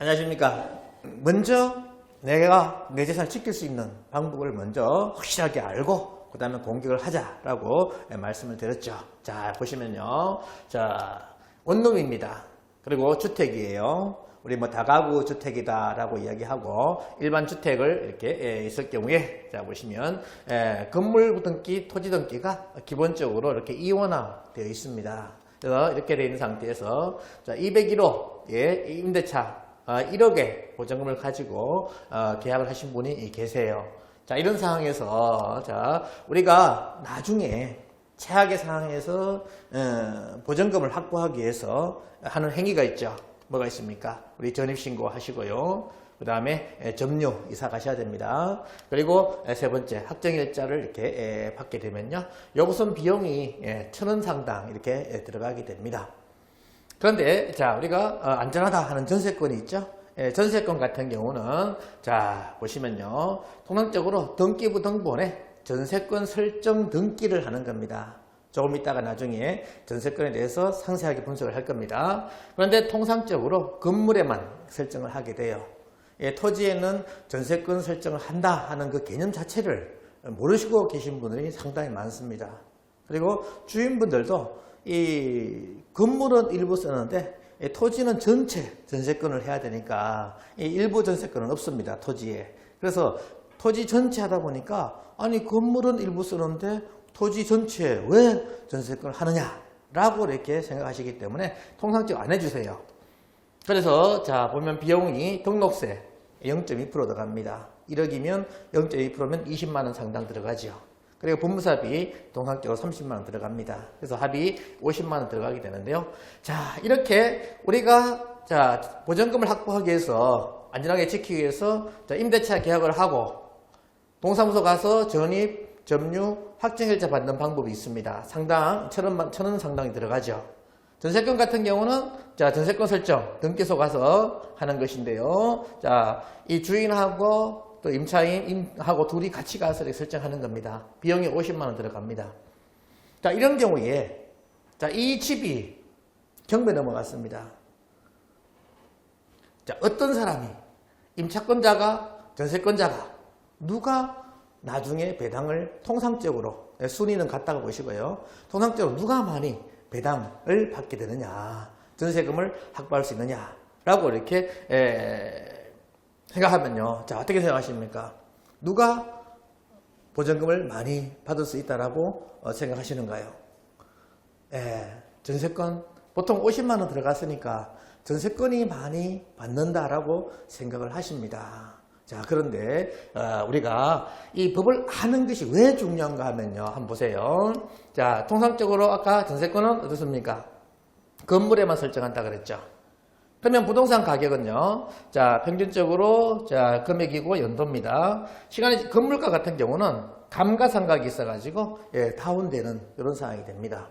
안녕하십니까. 먼저 내가 내 재산을 지킬 수 있는 방법을 먼저 확실하게 알고 그 다음에 공격을 하자라고 말씀을 드렸죠. 자, 보시면요. 자, 원룸입니다. 그리고 주택이에요. 우리 뭐 다가구 주택이다라고 이야기하고 일반 주택을 이렇게 있을 경우에 자 보시면 건물 등기, 토지 등기가 기본적으로 이렇게 이원화되어 있습니다. 그래서 이렇게 되어 있는 상태에서 자 201호의 임대차 1억의 보증금을 가지고 계약을 하신 분이 계세요. 자 이런 상황에서 자 우리가 나중에 최악의 상황에서 보증금을 확보하기 위해서 하는 행위가 있죠. 뭐가 있습니까? 우리 전입신고 하시고요. 그 다음에 점유 이사 가셔야 됩니다. 그리고 세 번째 확정일자를 이렇게 받게 되면요. 요구선 비용이 1,000원 상당 이렇게 들어가게 됩니다. 그런데 자 우리가 안전하다 하는 전세권이 있죠. 전세권 같은 경우는 자 보시면요. 통상적으로 등기부 등본에 전세권 설정 등기를 하는 겁니다. 조금 이따가 나중에 전세권에 대해서 상세하게 분석을 할 겁니다. 그런데 통상적으로 건물에만 설정을 하게 돼요. 토지에는 전세권 설정을 한다 하는 그 개념 자체를 모르시고 계신 분들이 상당히 많습니다. 그리고 주인분들도 이 건물은 일부 쓰는데 토지는 전체 전세권을 해야 되니까 이 일부 전세권은 없습니다. 토지에. 그래서 토지 전체 하다 보니까 아니 건물은 일부 쓰는데 토지 전체에 왜 전세권을 하느냐라고 이렇게 생각하시기 때문에 통상적으로 안 해주세요. 그래서 자 보면 비용이 등록세 0.2% 들어갑니다. 1억이면 0.2%면 20만 원 상당 들어가죠. 그리고 법무사비 통상적으로 30만 원 들어갑니다. 그래서 합이 50만 원 들어가게 되는데요. 자 이렇게 우리가 자 보증금을 확보하기 위해서 안전하게 지키기 위해서 자, 임대차 계약을 하고 동사무소 가서 전입 점유, 확정일자 받는 방법이 있습니다. 상당 1,000원 상당이 들어가죠. 전세권 같은 경우는 자 전세권 설정 등기소 가서 하는 것인데요. 자 이 주인하고 또 임차인하고 둘이 같이 가서 이렇게 설정하는 겁니다. 비용이 50만 원 들어갑니다. 자 이런 경우에 자 이 집이 경매 넘어갔습니다. 자 어떤 사람이 임차권자가 전세권자가 누가 나중에 배당을 통상적으로 순위는 같다고 보시고요. 통상적으로 누가 많이 배당을 받게 되느냐 전세금을 확보할 수 있느냐라고 이렇게 생각하면요. 자 어떻게 생각하십니까? 누가 보증금을 많이 받을 수 있다라고 생각하시는가요? 전세권 보통 50만 원 들어갔으니까 전세권이 많이 받는다라고 생각을 하십니다. 자 그런데 우리가 이 법을 아는 것이 왜 중요한가 하면요. 한번 보세요. 자 통상적으로 아까 전세권은 어떻습니까? 건물에만 설정한다 그랬죠. 그러면 부동산 가격은요. 자 평균적으로 자 금액이고 연도입니다. 시간이 건물가 같은 경우는 감가상각이 있어가지고 다운되는 이런 상황이 됩니다.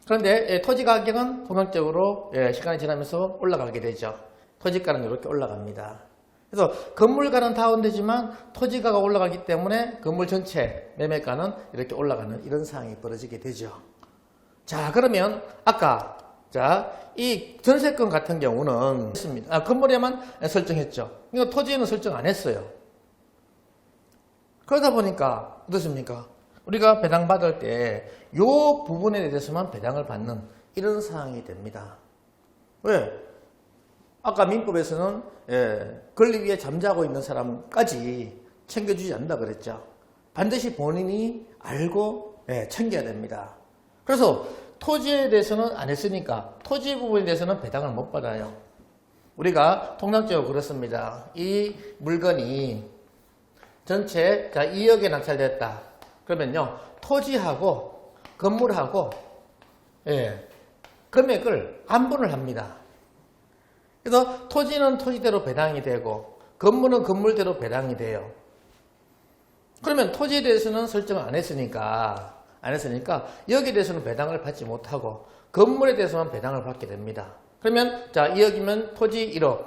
그런데 토지 가격은 통상적으로 시간이 지나면서 올라가게 되죠. 토지가는 이렇게 올라갑니다. 그래서 건물가는 다운되지만 토지가가 올라가기 때문에 건물 전체 매매가는 이렇게 올라가는 이런 상황이 벌어지게 되죠. 자 그러면 아까 자 이 전세권 같은 경우는 건물에만 설정했죠. 이거 토지에는 설정 안 했어요. 그러다 보니까 어떻습니까? 우리가 배당받을 때 이 부분에 대해서만 배당을 받는 이런 상황이 됩니다. 왜? 아까 민법에서는 권리 위에 잠자고 있는 사람까지 챙겨주지 않는다 그랬죠. 반드시 본인이 알고 챙겨야 됩니다. 그래서 토지에 대해서는 안 했으니까 토지 부분에 대해서는 배당을 못 받아요. 우리가 통상적으로 그렇습니다. 이 물건이 전체 2억에 낙찰됐다. 그러면요 토지하고 건물하고 금액을 안분을 합니다. 그래서 토지는 토지대로 배당이 되고 건물은 건물대로 배당이 돼요. 그러면 토지에 대해서는 설정을 안 했으니까 여기에 대해서는 배당을 받지 못하고 건물에 대해서만 배당을 받게 됩니다. 그러면 자 2억이면 토지 1억,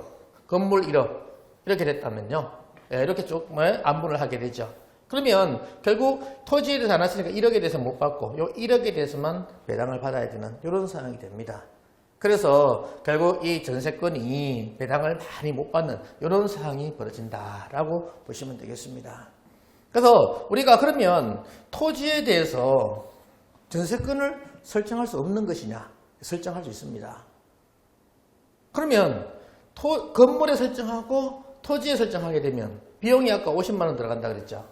건물 1억 이렇게 됐다면요. 이렇게 조금 안분을 하게 되죠. 그러면 결국 토지에 대해서 안 했으니까 1억에 대해서 못 받고 요 1억에 대해서만 배당을 받아야 되는 이런 상황이 됩니다. 그래서 결국 이 전세권이 배당을 많이 못 받는 이런 상황이 벌어진다라고 보시면 되겠습니다. 그래서 우리가 그러면 토지에 대해서 전세권을 설정할 수 없는 것이냐? 설정할 수 있습니다. 그러면 건물에 설정하고 토지에 설정하게 되면 비용이 아까 50만 원 들어간다 그랬죠.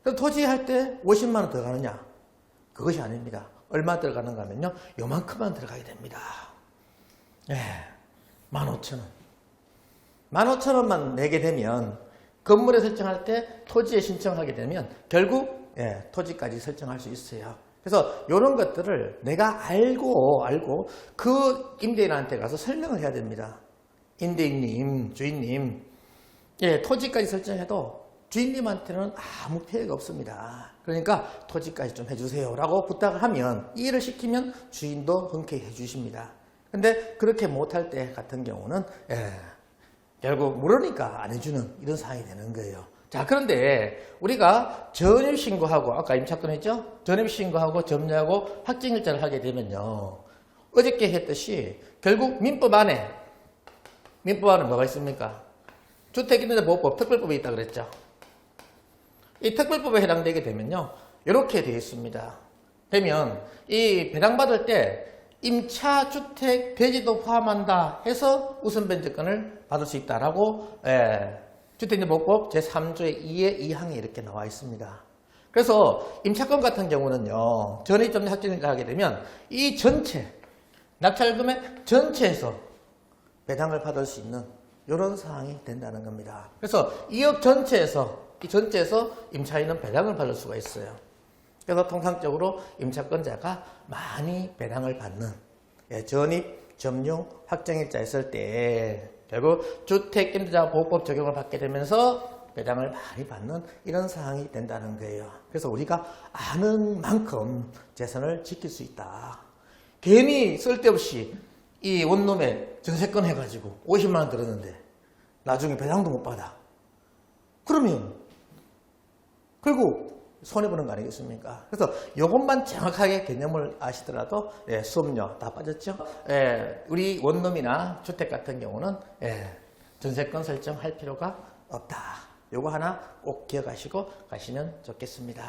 그래서 토지 할 때 50만 원 들어가느냐? 그것이 아닙니다. 얼마 들어가는가 하면요. 요만큼만 들어가게 됩니다. 15,000원. 15,000원만 내게 되면 건물에 설정할 때 토지에 신청하게 되면 결국 토지까지 설정할 수 있어요. 그래서 이런 것들을 내가 알고 그 임대인한테 가서 설명을 해야 됩니다. 임대인님, 주인님, 토지까지 설정해도 주인님한테는 아무 피해가 없습니다. 그러니까 토지까지 좀 해주세요 라고 부탁을 하면, 이해를 시키면 주인도 흔쾌히 해주십니다. 근데 그렇게 못할 때 같은 경우는 결국 모르니까 안 해주는 이런 상황이 되는 거예요. 자, 그런데 우리가 전입신고하고, 아까 임차권 했죠? 전입신고하고 점유하고 확정일자를 하게 되면요, 어저께 했듯이 결국 민법 안에 뭐가 있습니까? 주택임대보호법 특별법이 있다 그랬죠? 이 특별법에 해당되게 되면요, 이렇게 되어 있습니다. 되면 이 배당받을 때 임차주택 대지도 포함한다 해서 우선변제권을 받을 수 있다라고 주택임대보호법 제3조의 2의 2항에 이렇게 나와 있습니다. 그래서 임차권 같은 경우는요, 전입점유 확정일자 하게 되면 이 전체 낙찰금액 전체에서 배당을 받을 수 있는 이런 상황이 된다는 겁니다. 그래서 2억 전체에서 임차인은 배당을 받을 수가 있어요. 그래서 통상적으로 임차권자가 많이 배당을 받는, 전입, 점용, 확정일자 했을 때 결국 주택임대차보호법 적용을 받게 되면서 배당을 많이 받는 이런 상황이 된다는 거예요. 그래서 우리가 아는 만큼 재산을 지킬 수 있다. 괜히 쓸데없이 이 원룸에 전세권 해가지고 50만 원 들었는데 나중에 배당도 못 받아. 그러면 결국 손해보는 거 아니겠습니까? 그래서 이것만 정확하게 개념을 아시더라도 수업료 다 빠졌죠? 우리 원룸이나 주택 같은 경우는 전세권 설정할 필요가 없다. 요거 하나 꼭 기억하시고 가시면 좋겠습니다.